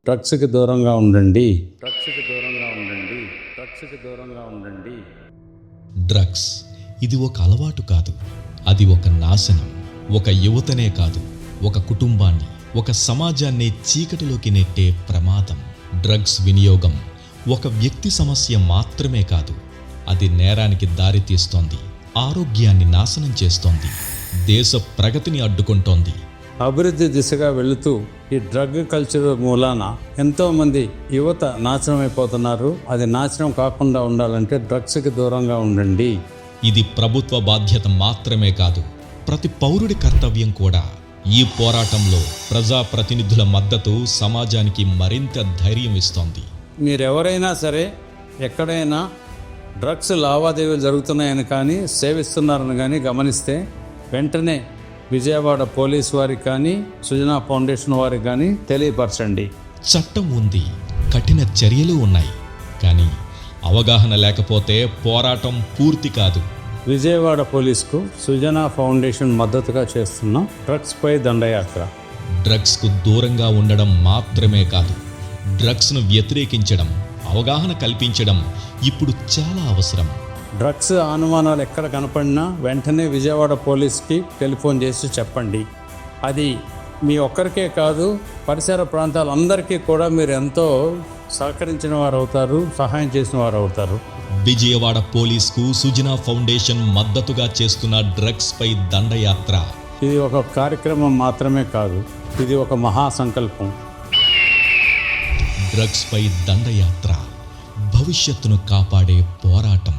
డ్రగ్స్కి దూరంగా ఉండండి. డ్రగ్స్కి దూరంగా ఉండండి. డ్రగ్స్కి దూరంగా ఉండండి. డ్రగ్స్ ఇది ఒక అలవాటు కాదు, అది ఒక నాశనం. ఒక యువతనే కాదు, ఒక కుటుంబాన్ని, ఒక సమాజాన్ని చీకటిలోకి నెట్టే ప్రమాదం. డ్రగ్స్ వినియోగం ఒక వ్యక్తి సమస్య మాత్రమే కాదు, అది నేరానికి దారితీస్తోంది, ఆరోగ్యాన్ని నాశనం చేస్తోంది, దేశ ప్రగతిని అడ్డుకుంటోంది. అభివృద్ధి దిశగా వెళుతూ ఈ డ్రగ్ కల్చర్ మూలాన ఎంతోమంది యువత నాశనం అయిపోతున్నారు. అది నాశనం కాకుండా ఉండాలంటే డ్రగ్స్కి దూరంగా ఉండండి. ఇది ప్రభుత్వ బాధ్యత మాత్రమే కాదు, ప్రతి పౌరుడి కర్తవ్యం కూడా. ఈ పోరాటంలో ప్రజాప్రతినిధుల మద్దతు సమాజానికి మరింత ధైర్యం ఇస్తోంది. మీరెవరైనా సరే ఎక్కడైనా డ్రగ్స్ లావాదేవీలు జరుగుతున్నాయని కానీ సేవిస్తున్నారని కానీ గమనిస్తే వెంటనే విజయవాడ పోలీస్ వారికి కానీ సుజనా ఫౌండేషన్ వారికి కానీ తెలియపరచండి. చట్టం ఉంది, కఠిన చర్యలు ఉన్నాయి, కానీ అవగాహన లేకపోతే పోరాటం పూర్తి కాదు. విజయవాడ పోలీసుకు సుజనా ఫౌండేషన్ మద్దతుగా చేస్తున్న డ్రగ్స్పై దండయాత్ర. డ్రగ్స్కు దూరంగా ఉండడం మాత్రమే కాదు, డ్రగ్స్ను వ్యతిరేకించడం, అవగాహన కల్పించడం ఇప్పుడు చాలా అవసరం. డ్రగ్స్ అనుమానాలు ఎక్కడ కనపడినా వెంటనే విజయవాడ పోలీస్కి టెలిఫోన్ చేసి చెప్పండి. అది మీ ఒక్కరికే కాదు, పరిసర ప్రాంతాలందరికీ కూడా మీరు ఎంతో సహకరించిన వారు అవుతారు, సహాయం చేసిన వారు అవుతారు. విజయవాడ పోలీస్కు సుజనా ఫౌండేషన్ మద్దతుగా చేస్తున్న డ్రగ్స్పై దండయాత్ర. ఇది ఒక కార్యక్రమం మాత్రమే కాదు, ఇది ఒక మహాసంకల్పం. డ్రగ్స్పై దండయాత్ర, భవిష్యత్తును కాపాడే పోరాటం.